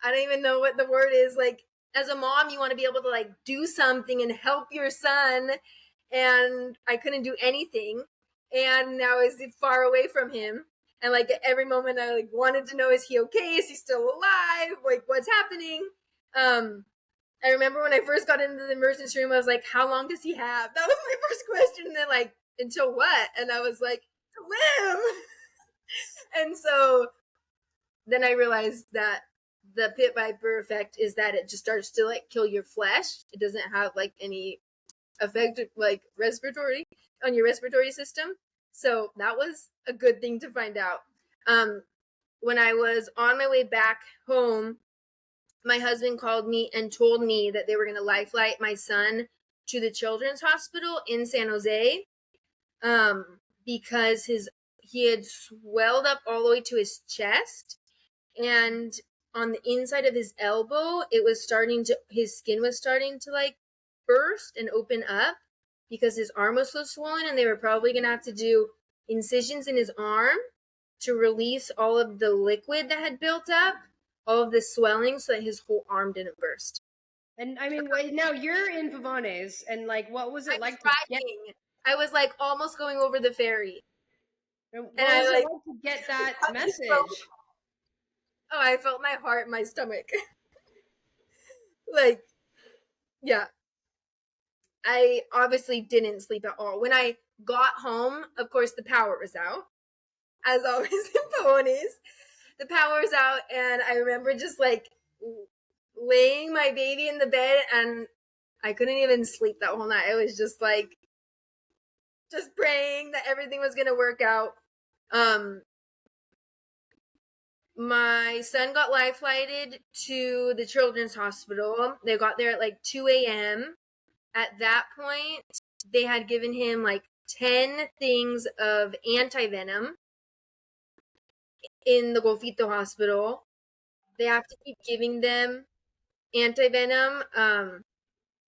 I don't even know what the word is. Like as a mom, you want to be able to like do something and help your son, and I couldn't do anything, and I was far away from him. And like at every moment I like wanted to know, is he okay? Is he still alive? Like what's happening? I remember when I first got into the emergency room, I was like, how long does he have? That was my first question. And then like, until what? And I was like, to live. And so then I realized that the pit viper effect is that it just starts to like kill your flesh. It doesn't have like any effect like respiratory on your respiratory system. So that was a good thing to find out. When I was on my way back home, my husband called me and told me that they were going to life flight my son to the children's hospital in San Jose, because he had swelled up all the way to his chest, and on the inside of his elbow, his skin was starting to like burst and open up because his arm was so swollen, and they were probably going to have to do incisions in his arm to release all of the liquid that had built up, all of the swelling, so that his whole arm didn't burst. And I mean, now you're in Pavones, and like, what was it like to get? I was like almost going over the ferry. What was it like to get that message? Oh, I felt my heart in my stomach. Like, yeah. I obviously didn't sleep at all. When I got home, of course, the power was out. As always in Pavones, the power was out, and I remember just like laying my baby in the bed, and I couldn't even sleep that whole night. I was just like, just praying that everything was going to work out. My son got life flighted to the children's hospital. They got there at like 2 a.m. At that point, they had given him like 10 things of anti-venom in the Golfito hospital. They have to keep giving them anti-venom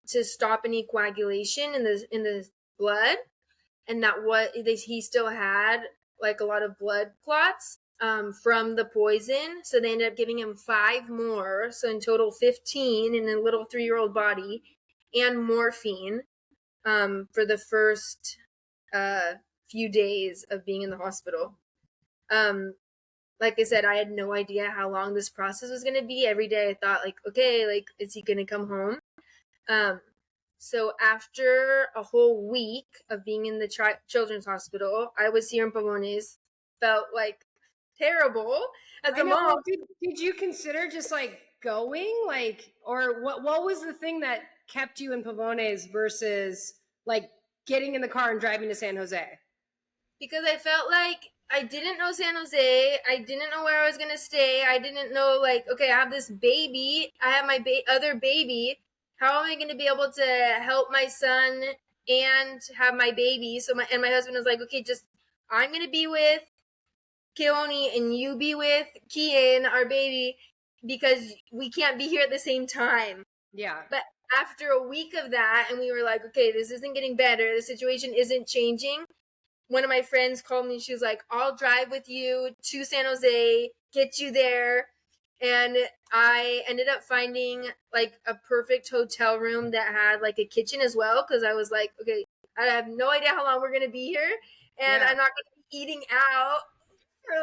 to stop any coagulation in the blood, and he still had like a lot of blood clots from the poison. So they ended up giving him 5 more, so in total 15 in a little 3-year-old body, and morphine for the first few days of being in the hospital. Like I said, I had no idea how long this process was going to be. Every day I thought like, okay, like, is he going to come home? So after a whole week of being in the children's hospital, I was here in Pavones, felt like terrible as a mom. Did you consider just like going, like, or what was the thing that kept you in Pavones versus like getting in the car and driving to San Jose? Because I felt like I didn't know San Jose. I didn't know where I was going to stay. I didn't know, like, okay, I have this baby. I have my other baby. how am I going to be able to help my son and have my baby? So my husband was like, okay, I'm going to be with Keone and you be with Kian, our baby, because we can't be here at the same time. Yeah. But after a week of that, and we were like, okay, this isn't getting better. The situation isn't changing. One of my friends called me. She was like, I'll drive with you to San Jose, get you there. And I ended up finding like a perfect hotel room that had like a kitchen as well. Cause I was like, okay, I have no idea how long we're going to be here. And I'm not going to be eating out for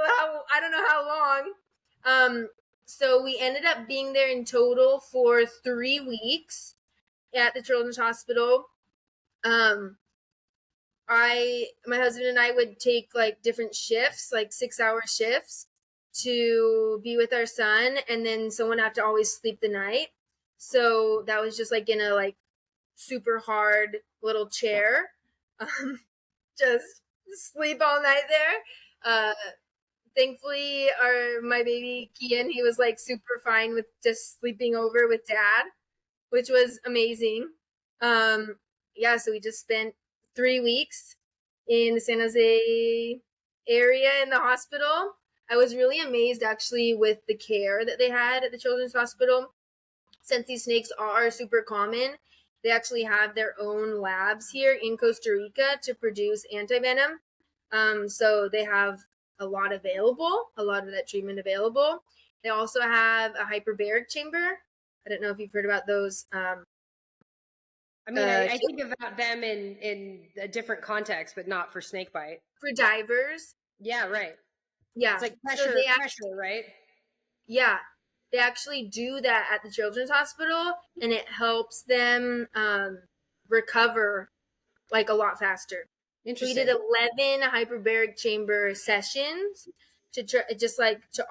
I don't know how long. So we ended up being there in total for 3 weeks at the Children's Hospital. My husband and I would take like different shifts, like 6-hour shifts to be with our son, and then someone had to always sleep the night. So that was just like in a like super hard little chair. Just sleep all night there. Thankfully my baby Kian, he was like super fine with just sleeping over with dad, which was amazing. So we just spent 3 weeks in the San Jose area in the hospital. I was really amazed actually with the care that they had at the Children's Hospital. Since these snakes are super common, they actually have their own labs here in Costa Rica to produce antivenom. So they have a lot of that treatment available. They also have a hyperbaric chamber. I don't know if you've heard about those. I think about them in a different context, but not for snakebite. For divers. Yeah, right. Yeah. It's like pressure, right? Yeah. They actually do that at the Children's Hospital, and it helps them recover like a lot faster. Interesting. So we did 11 hyperbaric chamber sessions to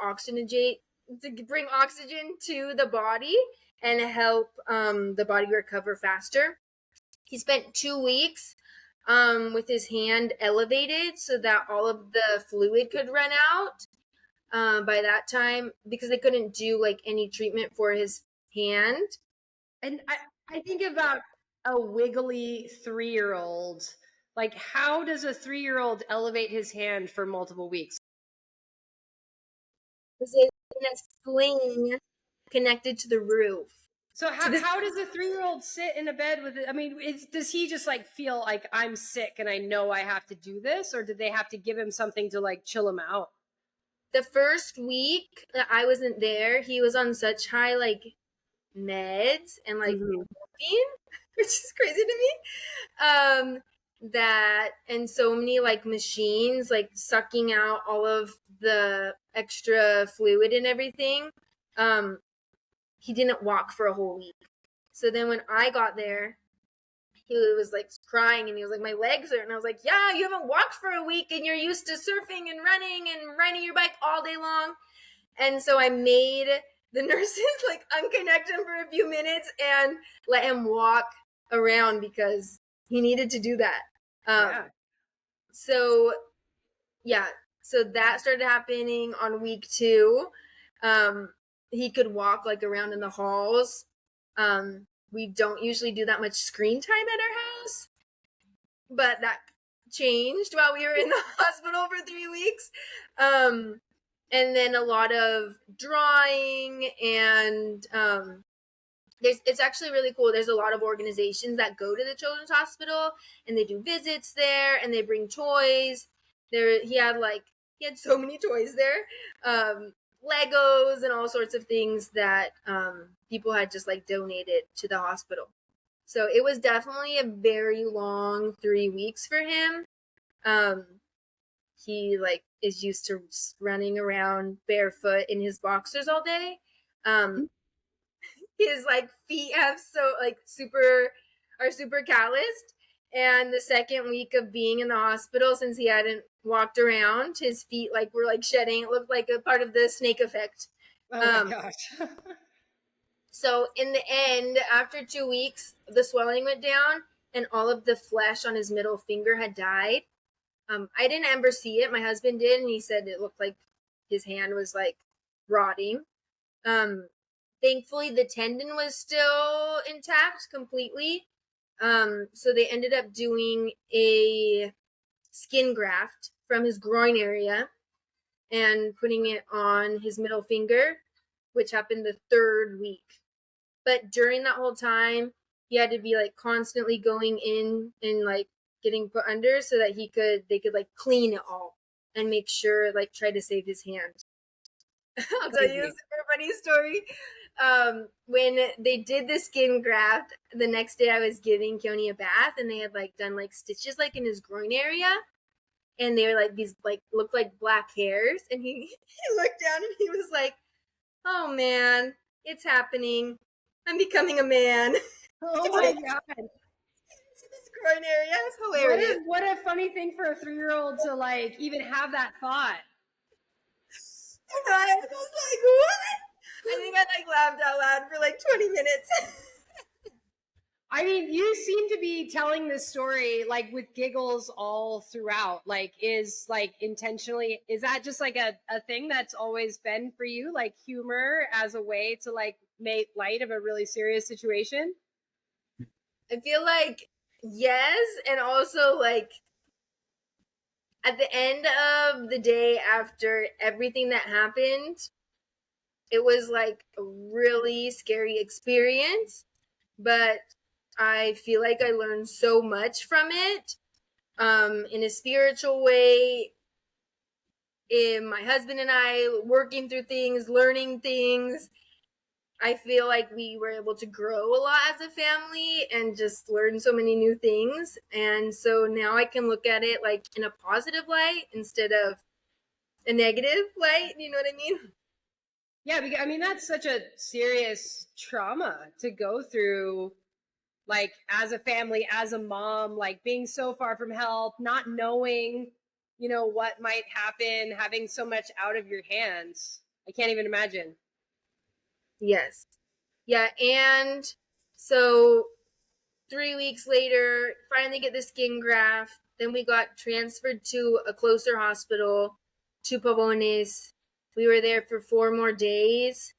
oxygenate, to bring oxygen to the body and help the body recover faster. He spent 2 weeks with his hand elevated so that all of the fluid could run out by that time, because they couldn't do like any treatment for his hand. And I think about a wiggly 3-year-old. Like, how does a 3-year-old elevate his hand for multiple weeks? Was in a sling connected to the roof. So how does a 3-year-old sit in a bed with it? I mean, does he just like feel like I'm sick and I know I have to do this, or did they have to give him something to like chill him out? The first week that I wasn't there, he was on such high like meds and like morphine, which is crazy to me. That and so many like machines like sucking out all of the extra fluid and everything. He didn't walk for a whole week. So then when I got there, he was like crying and he was like, my legs hurt. And I was like, yeah, you haven't walked for a week and you're used to surfing and riding your bike all day long. And so I made the nurses like unconnect him for a few minutes and let him walk around because he needed to do that. So that started happening on week 2. He could walk like around in the halls. We don't usually do that much screen time at our house, but that changed while we were in the hospital for 3 weeks. And then a lot of drawing and it's actually really cool. There's a lot of organizations that go to the Children's Hospital and they do visits there and they bring toys. He had so many toys there. Legos and all sorts of things that people had just like donated to the hospital. So it was definitely a very long 3 weeks for him. He like is used to running around barefoot in his boxers all day. His like feet are super calloused. And the second week of being in the hospital, since he hadn't walked around, his feet like were like shedding. It looked like a part of the snake effect. Oh my gosh. So in the end, after 2 weeks, the swelling went down and all of the flesh on his middle finger had died. I didn't ever see it. My husband did, and he said it looked like his hand was like rotting. Thankfully, the tendon was still intact completely. So they ended up doing a skin graft from his groin area and putting it on his middle finger, which happened the 3rd week. But during that whole time, he had to be like constantly going in and like getting put under so that they could like clean it all and make sure, like, try to save his hand. I'll tell you a super funny story. When they did the skin graft, the next day I was giving Keone a bath, and they had like done like stitches like in his groin area, and they were like these like looked like black hairs, and he he looked down and he was like, "Oh man, it's happening. I'm becoming a man." Oh my god. His groin area is hilarious. What a funny thing for a 3-year-old to like even have that thought. And I was like, what? I think I like laughed out loud for like 20 minutes. I mean, you seem to be telling this story like with giggles all throughout. Like, is like intentionally, is that just like a thing that's always been for you? Like humor as a way to like make light of a really serious situation? I feel like yes, and also like at the end of the day after everything that happened, it was like a really scary experience, but I feel like I learned so much from it, in a spiritual way, in my husband and I working through things, learning things. I feel like we were able to grow a lot as a family and just learn so many new things. And so now I can look at it like in a positive light instead of a negative light. You know what I mean? Yeah, because, I mean, that's such a serious trauma to go through, like as a family, as a mom, like being so far from help, not knowing, you know, what might happen, having so much out of your hands. I can't even imagine. Yes. Yeah. And so 3 weeks later, finally get the skin graft. Then we got transferred to a closer hospital, to Pavones. We were there for 4 more days.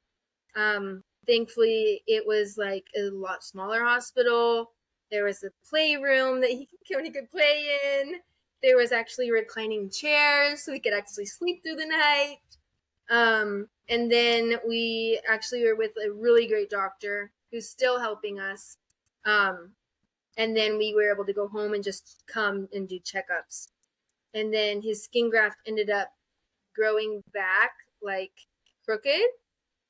Thankfully, it was like a lot smaller hospital. There was a playroom that he could play in. There was actually reclining chairs so we could actually sleep through the night. And then we actually were with a really great doctor who's still helping us. And then we were able to go home and just come and do checkups. And then his skin graft ended up growing back like crooked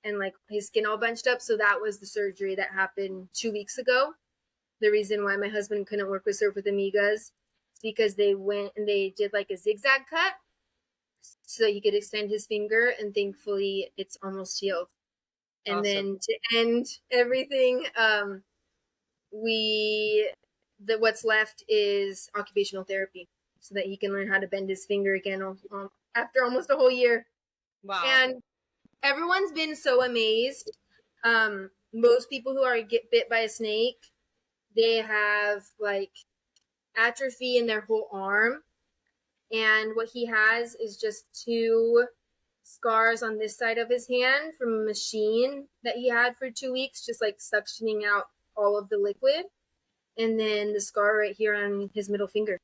and like his skin all bunched up. So that was the surgery that happened 2 weeks ago. The reason why my husband couldn't work with Surf with Amigas is because they went and they did like a zigzag cut so that he could extend his finger, and thankfully it's almost healed. And awesome. Then to end everything, what's left is occupational therapy so that he can learn how to bend his finger again after almost a whole year. Wow. And everyone's been so amazed. Most people who get bit by a snake, they have like atrophy in their whole arm. And what he has is just 2 scars on this side of his hand from a machine that he had for 2 weeks, just like suctioning out all of the liquid. And then the scar right here on his middle finger.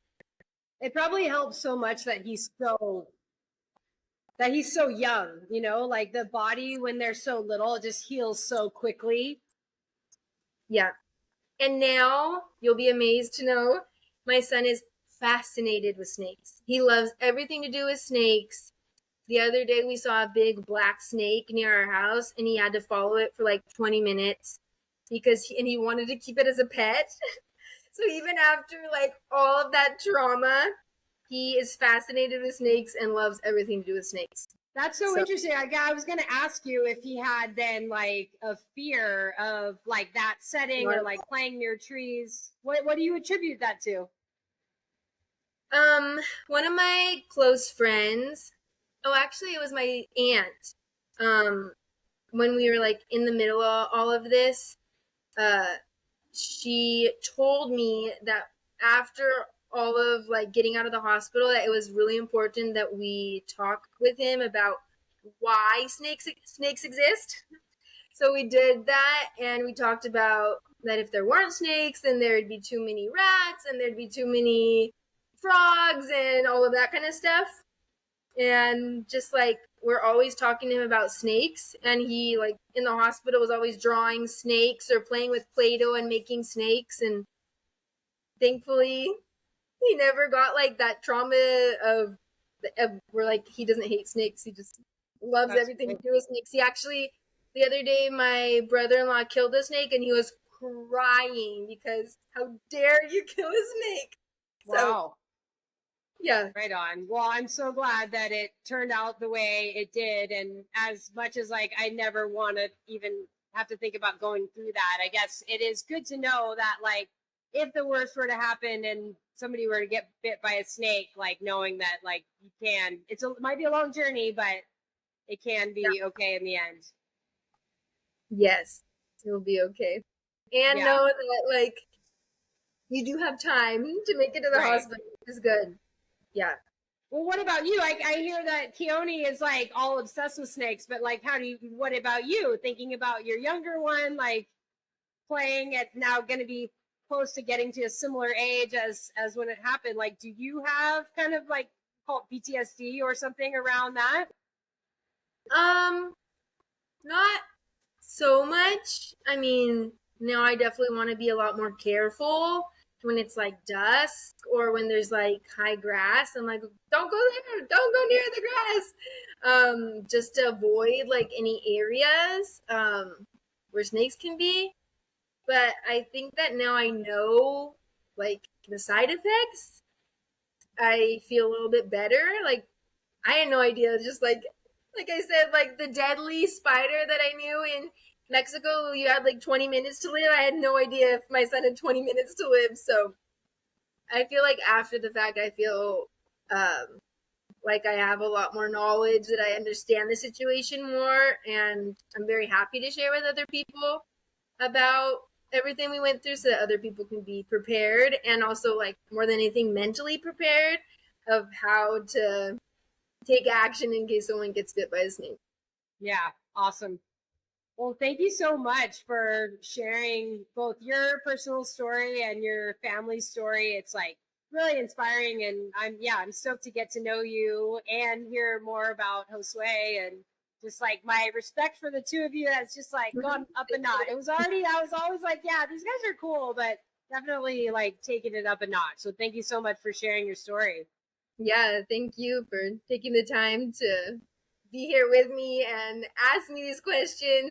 It probably helps so much that he's so young, you know, like the body when they're so little, it just heals so quickly. Yeah. And now you'll be amazed to know my son is fascinated with snakes. He loves everything to do with snakes. The other day we saw a big black snake near our house, and he had to follow it for like 20 minutes because he wanted to keep it as a pet. So even after like all of that trauma, he is fascinated with snakes and loves everything to do with snakes. That's so interesting. I was going to ask you if he had then like a fear of like that setting or like playing near trees. What do you attribute that to? One of my close friends, actually it was my aunt. When we were like in the middle of all of this, she told me that after all of like getting out of the hospital, that it was really important that we talk with him about why snakes exist. So we did that, and we talked about that if there weren't snakes, then there'd be too many rats, and there'd be too many frogs, and all of that kind of stuff. And just like we're always talking to him about snakes, and he like in the hospital was always drawing snakes or playing with Play-Doh and making snakes, and thankfully he never got like that trauma of where like he doesn't hate snakes, he just loves That's everything great. to do with snakes. He actually, the other day, my brother-in-law killed a snake, and he was crying because how dare you kill a snake. So Wow. yeah. Right on. Well, I'm so glad that it turned out the way it did. And as much as like I never want to even have to think about going through that, I guess it is good to know that like if the worst were to happen and somebody were to get bit by a snake, like knowing that like you can, it might be a long journey, but it can be okay in the end. Yes, it will be okay. And Yeah. know that like you do have time to make it to the Right. hospital, which is good. Yeah. Well, what about you? I hear that Keone is like all obsessed with snakes, but like, what about you? Thinking about your younger one, like playing at now going to be close to getting to a similar age as when it happened. Like, do you have kind of like called PTSD or something around that? Um, not so much. I mean, now I definitely want to be a lot more careful when it's like dusk or when there's like high grass. I'm like, don't go there, don't go near the grass. Just to avoid like any areas where snakes can be. But I think that now I know like the side effects. I feel a little bit better. Like I had no idea. Just like I said, like the deadly spider that I knew in Mexico, you had like 20 minutes to live. I had no idea if my son had 20 minutes to live. So I feel like after the fact, I feel like I have a lot more knowledge, that I understand the situation more, and I'm very happy to share with other people about everything we went through so that other people can be prepared, and also like more than anything mentally prepared of how to take action in case someone gets bit by a snake. Yeah, awesome. Well, thank you so much for sharing both your personal story and your family story. It's like really inspiring, and I'm stoked to get to know you and hear more about Josue, and just like my respect for the two of you has just like gone up a notch. I was always like, yeah, these guys are cool, but definitely like taking it up a notch. So thank you so much for sharing your story. Yeah, thank you for taking the time to be here with me and ask me these questions.